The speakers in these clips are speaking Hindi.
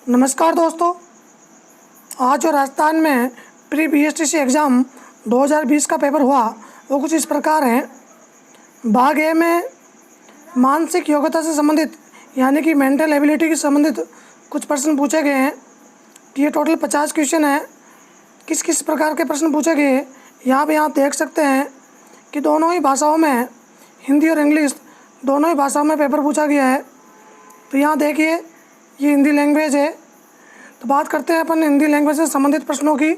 नमस्कार दोस्तों। आज जो राजस्थान में प्री बीएसटीसी एग्ज़ाम 2020 का पेपर हुआ वो कुछ इस प्रकार है। भाग ए में मानसिक योग्यता से संबंधित यानी कि मेंटल एबिलिटी से संबंधित कुछ प्रश्न पूछे गए हैं। ये टोटल 50 क्वेश्चन है। किस किस प्रकार के प्रश्न पूछे गए यहाँ पे आप देख सकते हैं कि दोनों ही भाषाओं में, हिंदी और इंग्लिश दोनों ही भाषाओं में पेपर पूछा गया है। तो यहाँ देखिए, ये हिंदी लैंग्वेज है। तो बात करते हैं अपन हिंदी लैंग्वेज से संबंधित प्रश्नों की।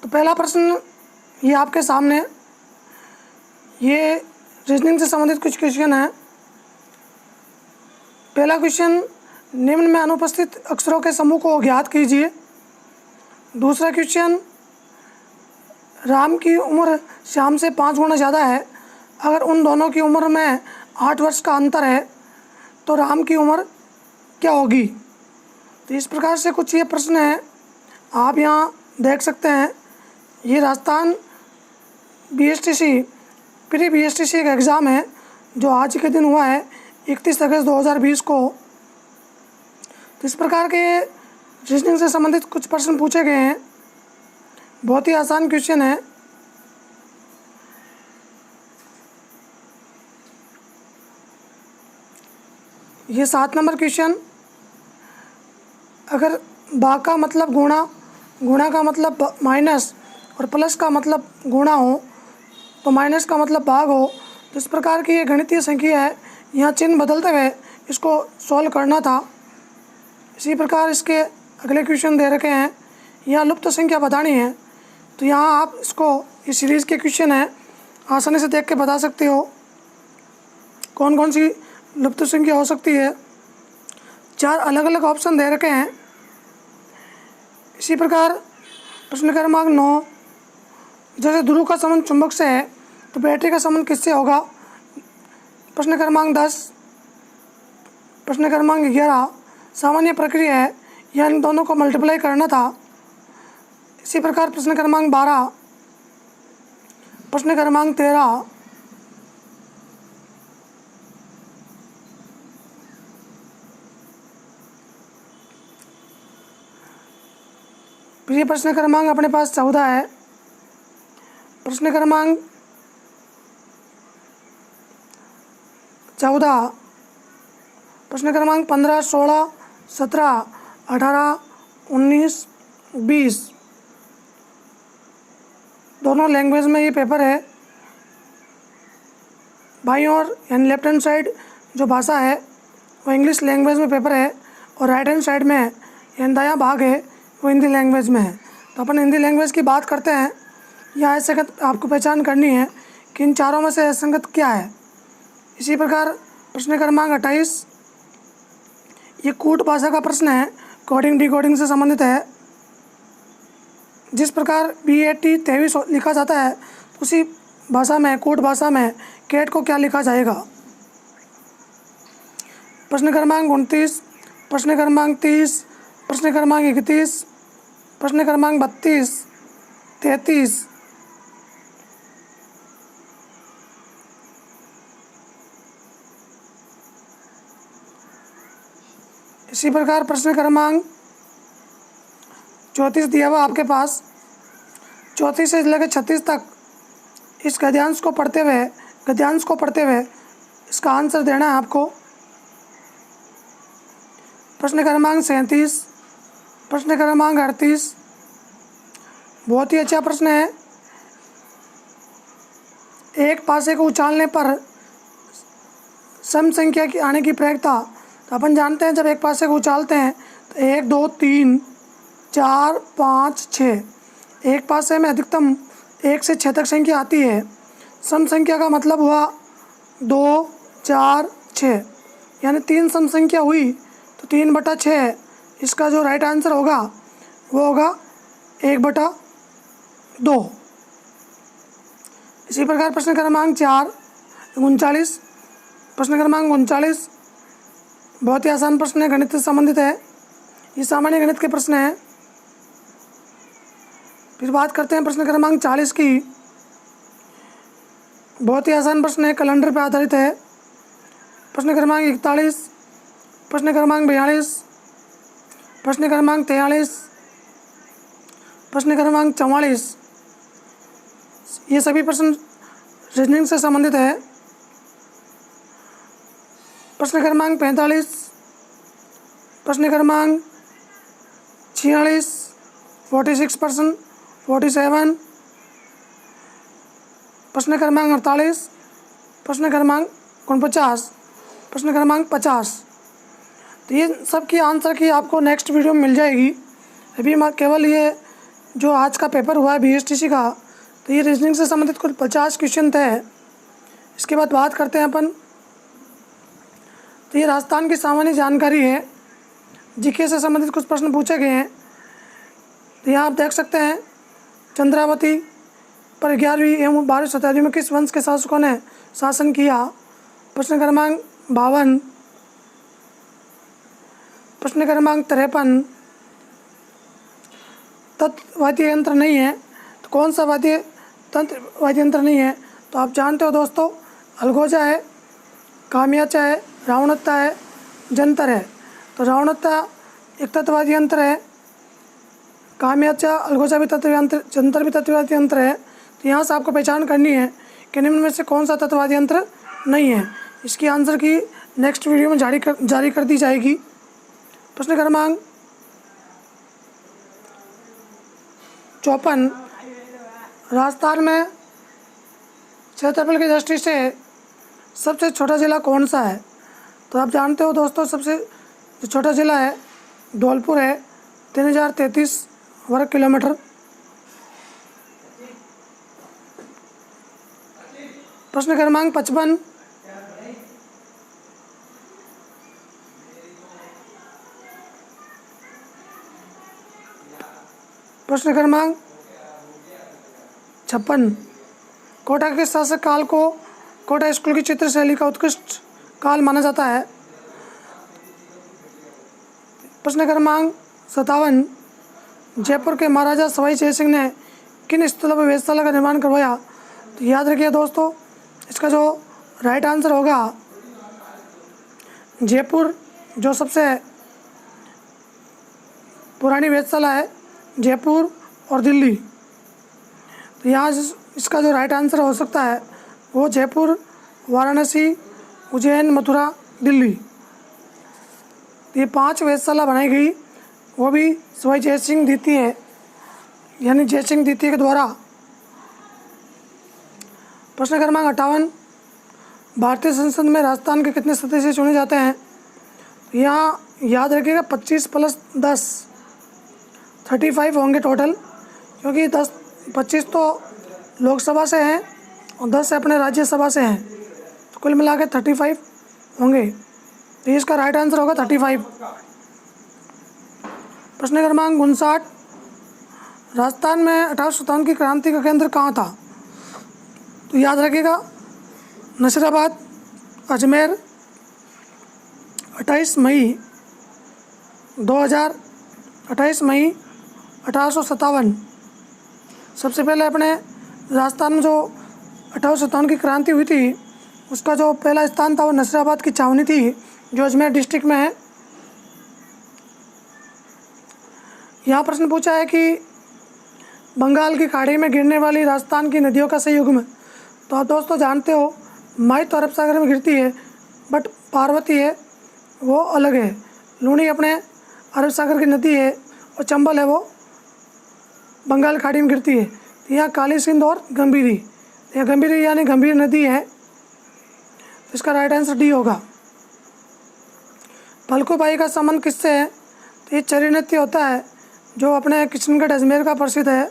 तो पहला प्रश्न ये आपके सामने, ये रीजनिंग से संबंधित कुछ क्वेश्चन है। पहला क्वेश्चन, निम्न में अनुपस्थित अक्षरों के समूह को ज्ञात कीजिए। दूसरा क्वेश्चन, राम की उम्र श्याम से 5 गुना ज़्यादा है। अगर उन दोनों की उम्र में 8 वर्ष का अंतर है तो राम की उम्र क्या होगी। तो इस प्रकार से कुछ ये प्रश्न है, आप यहाँ देख सकते हैं। ये राजस्थान बीएसटीसी प्री बीएसटीसी का एग्ज़ाम है जो आज के दिन हुआ है 31 अगस्त 2020 को। तो इस प्रकार के रीजनिंग से संबंधित कुछ प्रश्न पूछे गए हैं। बहुत ही आसान क्वेश्चन है। ये 7 नंबर क्वेश्चन, अगर बा का मतलब गुणा, गुणा का मतलब माइनस और प्लस का मतलब गुणा हो तो माइनस का मतलब भाग हो, तो इस प्रकार की ये गणितीय संख्या है। यहाँ चिन्ह बदलते हुए इसको सॉल्व करना था। इसी प्रकार इसके अगले क्वेश्चन दे रखे हैं, यहाँ लुप्त संख्या बतानी है। तो यहाँ आप इसको, इस सीरीज़ के क्वेश्चन हैं, आसानी से देख के बता सकते हो कौन कौन सी लुप्त संख्या हो सकती है। 4 अलग अलग ऑप्शन दे रखे हैं। इसी प्रकार प्रश्न क्रमांक 9, जैसे ध्रुव का संबंध चुंबक से है तो बैटरी का संबंध किससे होगा। प्रश्न क्रमांक 10, प्रश्न क्रमांक 11, सामान्य प्रक्रिया है या इन दोनों को मल्टीप्लाई करना था। इसी प्रकार प्रश्न क्रमांक 12, प्रश्न क्रमांक 13, फिर प्रश्न क्रमांक अपने पास 14 है। प्रश्न क्रमांक 14, प्रश्न क्रमांक 15, 16, 17, 18, 19, 20 दोनों लैंग्वेज में ये पेपर है। बाईं ओर यानी लेफ्ट हैंड साइड जो भाषा है वो इंग्लिश लैंग्वेज में पेपर है और राइट हैंड साइड में यानी दायां भाग है वो हिंदी लैंग्वेज में है। तो अपन हिंदी लैंग्वेज की बात करते हैं। यहाँ असंगत आपको पहचान करनी है कि इन चारों में से असंगत क्या है। इसी प्रकार प्रश्न क्रमांक 28, ये कूट भाषा का प्रश्न है, कोडिंग डिकोडिंग से संबंधित है। जिस प्रकार BAT 23 लिखा जाता है उसी भाषा में, कूट भाषा में कैट को क्या लिखा जाएगा। प्रश्न क्रमांक 29, प्रश्न क्रमांक 30, प्रश्न क्रमांक 31, प्रश्न क्रमांक 32, 33, इसी प्रकार प्रश्न क्रमांक 34 दिया हुआ आपके पास। 34 से लेकर 36 तक इस गद्यांश को पढ़ते हुए इसका आंसर देना है आपको। प्रश्न क्रमांक 37, प्रश्न क्रमांक 38, बहुत ही अच्छा प्रश्न है। एक पासे को उछालने पर सम संख्या की आने की प्रयोक्ता। तो अपन जानते हैं जब एक पासे को उछालते हैं तो 1, 2, 3, 4, 5, 6, एक पासे में अधिकतम 1 से 6 तक संख्या आती है। सम संख्या का मतलब हुआ 2, 4, 6, यानी 3 सम संख्या हुई तो 3/6 इसका जो राइट आंसर होगा वो होगा 1/2। इसी प्रकार प्रश्न क्रमांक 4, 39, प्रश्न क्रमांक 39 बहुत ही आसान प्रश्न है, गणित से संबंधित है। ये सामान्य गणित के प्रश्न हैं। फिर बात करते हैं प्रश्न क्रमांक 40 की। बहुत ही आसान प्रश्न है, कैलेंडर पर आधारित है। प्रश्न क्रमांक 41, प्रश्न क्रमांक 42, प्रश्न क्रमांक 43, प्रश्न क्रमांक 44, ये सभी प्रश्न रीजनिंग से संबंधित है। प्रश्न क्रमांक 45, प्रश्न क्रमांक 46, 46%, 47, प्रश्न क्रमांक 48, प्रश्न क्रमांक 49, प्रश्न क्रमांक 50। तो ये सब की आंसर की आपको नेक्स्ट वीडियो में मिल जाएगी। अभी मैं केवल ये जो आज का पेपर हुआ है BSTC का, तो ये रीजनिंग से संबंधित कुल 50 क्वेश्चन थे। इसके बाद बात करते हैं अपन। तो ये राजस्थान की सामान्य जानकारी है, जीके से संबंधित कुछ प्रश्न पूछे गए हैं। तो यहाँ आप देख सकते हैं, चंद्रावती पर 11वीं एवं 12वीं शताब्दी में किस वंश के शासकों ने शासन किया? प्रश्न क्रमांक 52, प्रश्न क्रमांक 53, तत्व वाद्य यंत्र नहीं है तो कौन सा तंत्र वाद्य यंत्र नहीं है? तो आप जानते हो दोस्तों, अलगोजा है, कामयाचा है, रावणत्ता है, जंतर है। तो रावणत्ता एक तत्ववाद्य यंत्र है, कामयाचा अलगोजा भी तत्व यंत्र, जंतर भी तत्ववाद्य यंत्र है। तो यहाँ से आपको पहचान करनी है कि निम्न में से कौन सा तत्ववाद्य यंत्र नहीं है। इसकी आंसर की नेक्स्ट वीडियो में जारी कर दी जाएगी। प्रश्न क्रमांक 54, राजस्थान में क्षेत्रफल की दृष्टि से सबसे छोटा जिला कौन सा है? तो आप जानते हो दोस्तों, सबसे जो छोटा जिला है धौलपुर है, 3033 वर्ग किलोमीटर। प्रश्न क्रमांक 55, प्रश्न क्रमांक 56, कोटा के शासक काल को कोटा स्कूल की चित्रशैली का उत्कृष्ट काल माना जाता है। प्रश्न क्रमांक 57, जयपुर के महाराजा सवाई जय सिंह ने किन स्थलों पर वेधशाला का निर्माण करवाया? तो याद रखिए दोस्तों, इसका जो राइट आंसर होगा जयपुर, जो सबसे पुरानी वेधशाला है जयपुर और दिल्ली। तो यहाँ इसका जो राइट आंसर हो सकता है वो जयपुर, वाराणसी, उज्जैन, मथुरा, दिल्ली। ये 5 वेधशाला बनाई गई, वो भी सवाई जय सिंह द्वितीय यानी जय सिंह द्वितीय के द्वारा। प्रश्न क्रमांक 58, भारतीय संसद में राजस्थान के कितने सदस्य चुने जाते हैं? यहाँ याद रखिएगा 25 + 10 35 होंगे टोटल, क्योंकि 25 तो लोकसभा से हैं और 10 अपने राज्यसभा से हैं, तो कुल मिला के 35 होंगे। तो इसका राइट आंसर होगा 35। प्रश्न क्रमांक 59, राजस्थान में 1857 की क्रांति का केंद्र कहाँ था? तो याद रखिएगा नसीराबाद, अजमेर, 28 मई 2000, 28 मई 1857। सबसे पहले अपने राजस्थान में जो 1857 की क्रांति हुई थी, उसका जो पहला स्थान था वो नसीराबाद की छावनी थी, जो अजमेर डिस्ट्रिक्ट में है। यहाँ प्रश्न पूछा है कि बंगाल की खाड़ी में गिरने वाली राजस्थान की नदियों का सही युग्म। तो आप दोस्तों जानते हो, माई तो अरब सागर में गिरती है, बट पार्वती है वो अलग है। लूणी अपने अरब सागर की नदी है और चंबल है वो बंगाल खाड़ी में गिरती है। तो यहाँ काली सिंध और गंभीरी, यह गंभीरी यानी गंभीर नदी है। तो इसका राइट आंसर डी होगा। फल्गुबाई का संबंध किससे है? तो ये चरी नृत्य होता है जो अपने किशनगढ़ अजमेर का प्रसिद्ध है।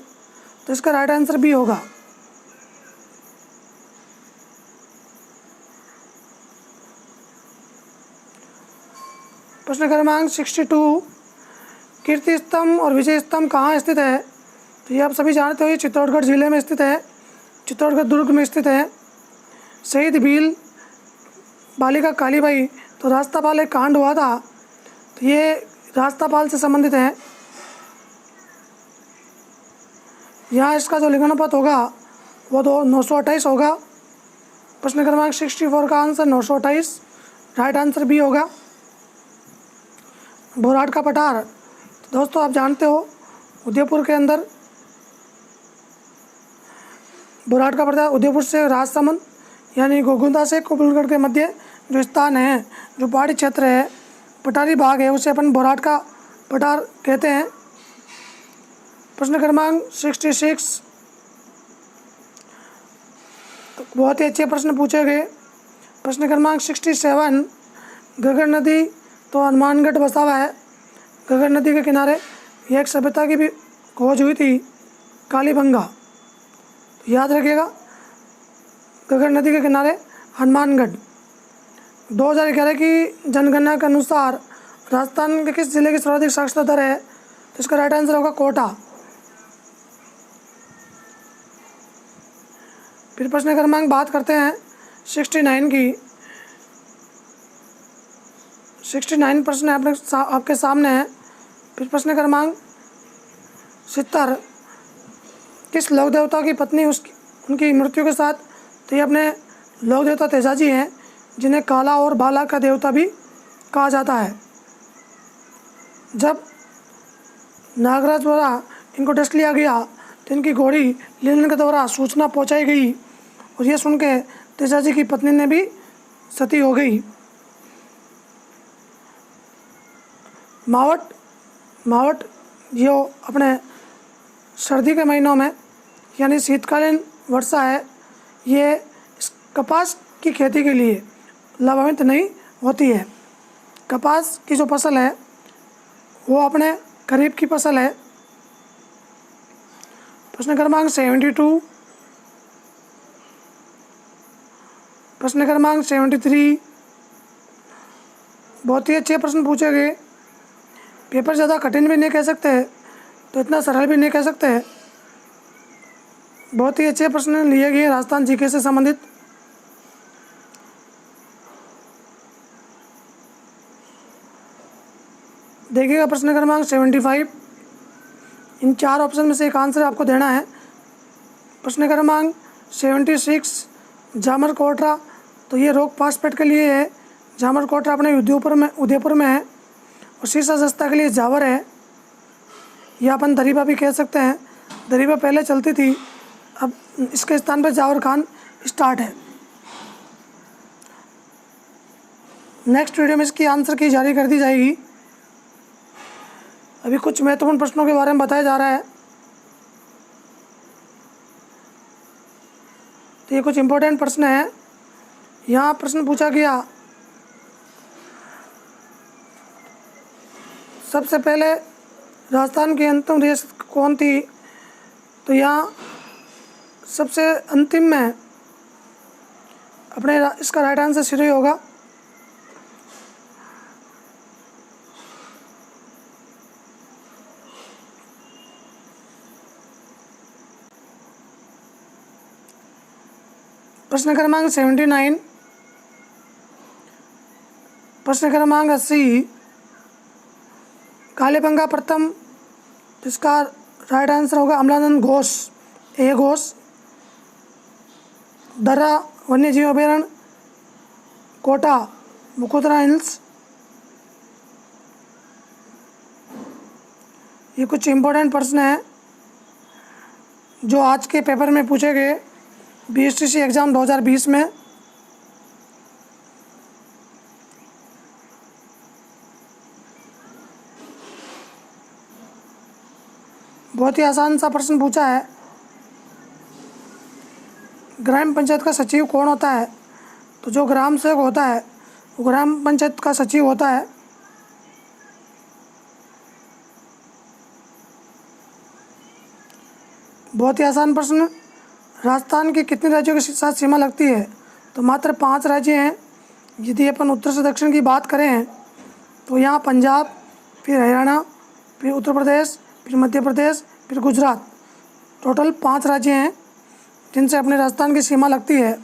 तो इसका राइट आंसर बी होगा। प्रश्न क्रमांक 62, कीर्ति स्तंभ और विजय स्तंभ कहाँ स्थित है? तो ये आप सभी जानते हो, ये चित्तौड़गढ़ जिले में स्थित है, चित्तौड़गढ़ दुर्ग में स्थित है। शहीद भील बालिका कालीबाई, तो रास्तापाल एक कांड हुआ था, तो ये रास्तापाल से संबंधित है। यहाँ इसका जो लिंगानुपात होगा वो 928 होगा। प्रश्न क्रमांक 64 का आंसर 928, राइट आंसर बी होगा। बोराट का पठार। तो दोस्तों आप जानते हो उदयपुर के अंदर बोराट का पठार, उदयपुर से राजसमंद यानी गोगुंदा से कुबलगढ़ के मध्य जो स्थान है, जो पहाड़ी क्षेत्र है, पठारी भाग है, उसे अपन बोराट का पठार कहते हैं। प्रश्न क्रमांक 66, तो बहुत ही अच्छे प्रश्न पूछे गए। प्रश्न क्रमांक 67, घग्गर नदी तो हनुमानगढ़ बसा हुआ है। घग्गर नदी के किनारे यह एक सभ्यता की भी खोज हुई थी, कालीबंगा। याद रखिएगा, घग्गर नदी के किनारे हनुमानगढ़। 2011 की जनगणना के अनुसार राजस्थान के किस जिले की सर्वाधिक साक्षरता दर है? तो इसका राइट आंसर होगा कोटा। फिर प्रश्न क्रमांक बात करते हैं 69 की। 69 प्रश्न आपके सामने है। फिर प्रश्न क्रमांक 70, किस लोक देवता की पत्नी उनकी मृत्यु के साथ, तो ये अपने लोक देवता तेजाजी हैं, जिन्हें काला और बाला का देवता भी कहा जाता है। जब नागराज द्वारा इनको डस लिया गया तो इनकी घोड़ी लीलन के द्वारा सूचना पहुंचाई गई और ये सुन के तेजाजी की पत्नी ने भी सती हो गई। मावट जो अपने सर्दी के महीनों में यानी शीतकालीन वर्षा है, ये कपास की खेती के लिए लाभान्वित नहीं होती है। कपास की जो फसल है वो अपने खरीफ की फसल है। प्रश्न क्रमांक 72, प्रश्न क्रमांक 73, बहुत ही अच्छे प्रश्न पूछे गए। पेपर ज़्यादा कठिन भी नहीं कह सकते तो इतना सरल भी नहीं कह सकते। बहुत ही अच्छे प्रश्न लिए गए राजस्थान जीके से संबंधित। देखिएगा प्रश्न क्रमांक 75, इन 4 ऑप्शन में से एक आंसर आपको देना है। प्रश्न क्रमांक 76, जामर कोटरा, तो ये रोक पासपेट के लिए है। जामर कोटरा अपने उदयपुर में है। और शीर्षा जस्ता के लिए जावर है, या अपन दरीबा भी कह सकते हैं। दरीबा पहले चलती थी, अब इसके स्थान पर जावर खान स्टार्ट है। नेक्स्ट वीडियो में इसकी आंसर की जारी कर दी जाएगी। अभी कुछ महत्वपूर्ण प्रश्नों के बारे में बताया जा रहा है। तो ये कुछ इम्पोर्टेंट प्रश्न है। यहाँ प्रश्न पूछा गया, सबसे पहले राजस्थान की अंतिम रियासत कौन थी? तो यहाँ सबसे अंतिम में अपने इसका राइट आंसर सिरोही होगा। प्रश्न क्रमांक 79, प्रश्न क्रमांक 80, कालीबंगा प्रथम, जिसका राइट आंसर होगा अमलानंद घोष, ए घोष। दर्रा वन्यजीव अभयारण्य, कोटा मुकुंदरा हिल्स। ये कुछ इम्पोर्टेंट प्रश्न हैं जो आज के पेपर में पूछे गए BSTC एग्ज़ाम 2020 में। बहुत ही आसान सा प्रश्न पूछा है, ग्राम पंचायत का सचिव कौन होता है? तो जो ग्राम सेवक होता है वो ग्राम पंचायत का सचिव होता है। बहुत ही आसान प्रश्न, राजस्थान के कितने राज्यों के साथ सीमा लगती है? तो मात्र 5 राज्य हैं। यदि अपन उत्तर से दक्षिण की बात करें तो यहाँ पंजाब, फिर हरियाणा, फिर उत्तर प्रदेश, फिर मध्य प्रदेश, फिर गुजरात। टोटल 5 राज्य हैं जिनसे अपने राजस्थान की सीमा लगती है।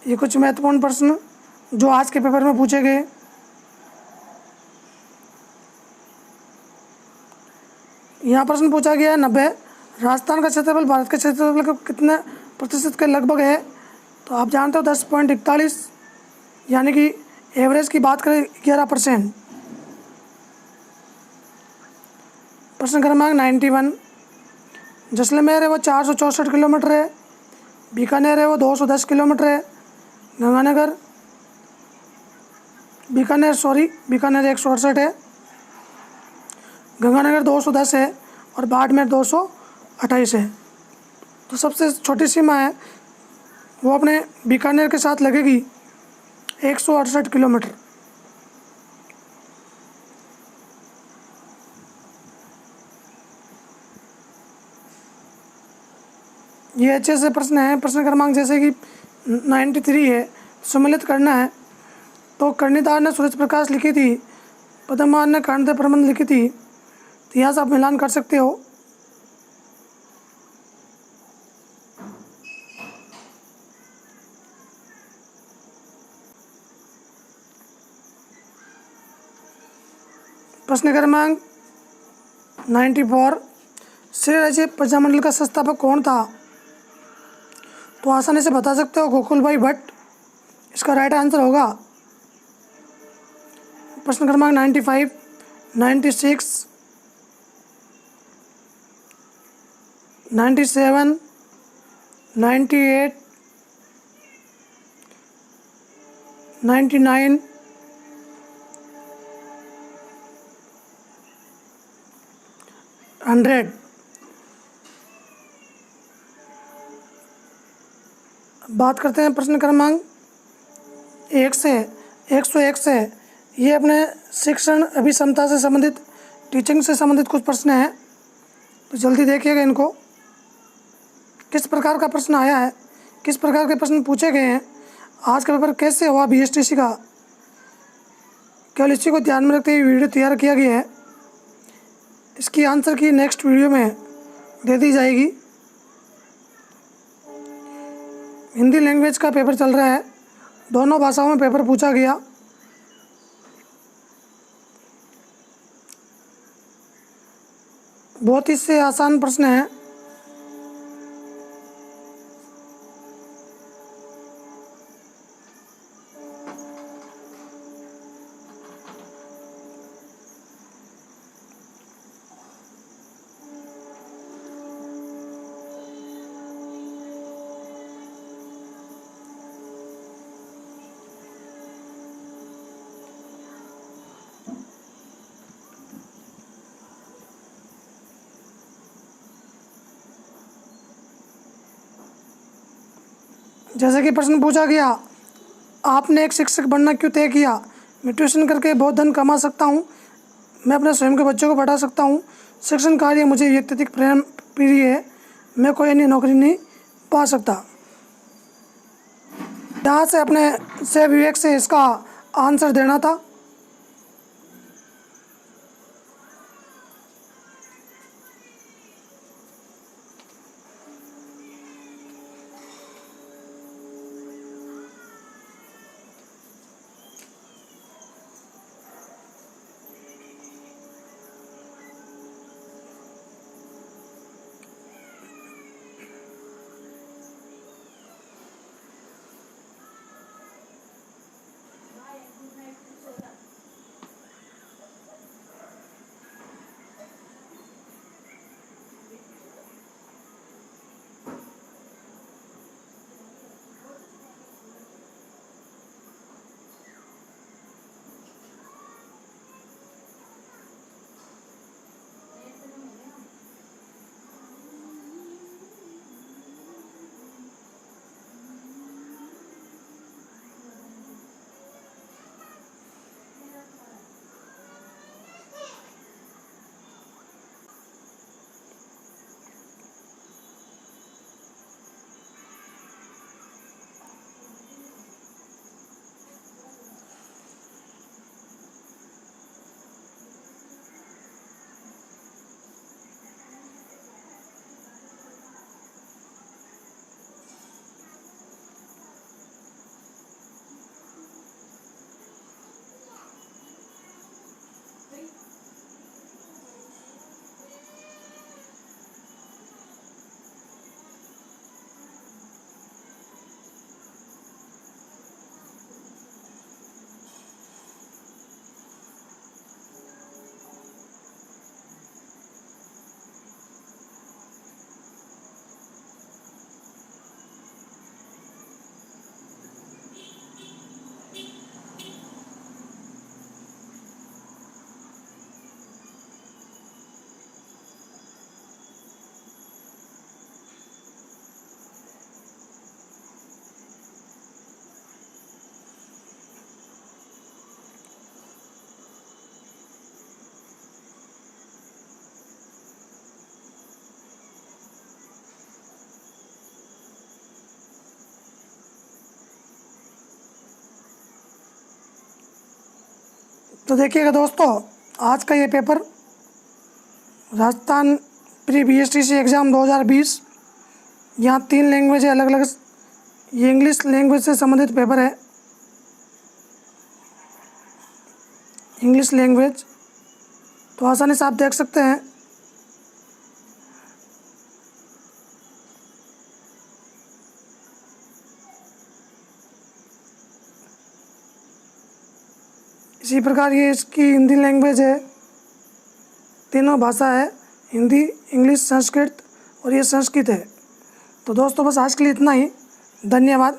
ये कुछ महत्वपूर्ण प्रश्न जो आज के पेपर में पूछे गए। यहाँ प्रश्न पूछा गया है 90। राजस्थान का क्षेत्रफल भारत के क्षेत्रफल के कितने प्रतिशत के लगभग है? तो आप जानते हो 10.41, यानी कि एवरेज की बात करें 11%। प्रश्न क्रमांक 91। जैसलमेर है वो 464 किलोमीटर है। बीकानेर है वो 210 किलोमीटर है। बीकानेर 168 है। गंगानगर 210 है और बाड़मेर 228 है। तो सबसे छोटी सीमा है वो अपने बीकानेर के साथ लगेगी 168 किलोमीटर। ये अच्छे से प्रश्न है। प्रश्न क्रमांक जैसे कि 93 है, सम्मिलित करना है। तो कर्णिदार ने सूरज प्रकाश लिखी थी, पद्ममान ने कर्णदेव प्रबंध लिखी थी। तो यहाँ से आप मिलान कर सकते हो। प्रश्न क्रमांक 94। श्री राज्य प्रजामंडल का संस्थापक कौन था? तो आसानी से बता सकते हो, गोकुलभाई भट्ट इसका राइट आंसर होगा। प्रश्न क्रमांक 95, 96, 97, 98, 99, 100। बात करते हैं प्रश्न क्रमांक 101 से। ये अपने शिक्षण अभिक्षमता से संबंधित, टीचिंग से संबंधित कुछ प्रश्न हैं, तो जल्दी देखिएगा इनको। किस प्रकार का प्रश्न आया है, किस प्रकार के प्रश्न पूछे गए हैं, आज का पेपर कैसे हुआ BSTC का, केवल इसी को ध्यान में रखते हुए वीडियो तैयार किया गया है। इसकी आंसर की नेक्स्ट वीडियो में दे दी जाएगी। हिंदी लैंग्वेज का पेपर चल रहा है, दोनों भाषाओं में पेपर पूछा गया। बहुत ही से आसान प्रश्न है। जैसे कि प्रश्न पूछा गया, आपने एक शिक्षक बनना क्यों तय किया? मैं ट्यूशन करके बहुत धन कमा सकता हूँ, मैं अपने स्वयं के बच्चों को पढ़ा सकता हूँ, शिक्षण कार्य मुझे अत्यधिक प्रिय है, मैं कोई अन्य नौकरी नहीं पा सकता। यहाँ से अपने से विवेक से इसका आंसर देना था। तो देखिएगा दोस्तों, आज का ये paper Rajasthan pre BSTC exam 2020, यहाँ 3 लैंग्वेज है अलग अलग। ये इंग्लिश लैंग्वेज से संबंधित पेपर है, इंग्लिश लैंग्वेज। तो आसानी से आप देख सकते हैं। इसी प्रकार ये इसकी हिंदी लैंग्वेज है, तीनों भाषा है, हिंदी, इंग्लिश, संस्कृत, और ये संस्कृत है। तो दोस्तों बस आज के लिए इतना ही। धन्यवाद।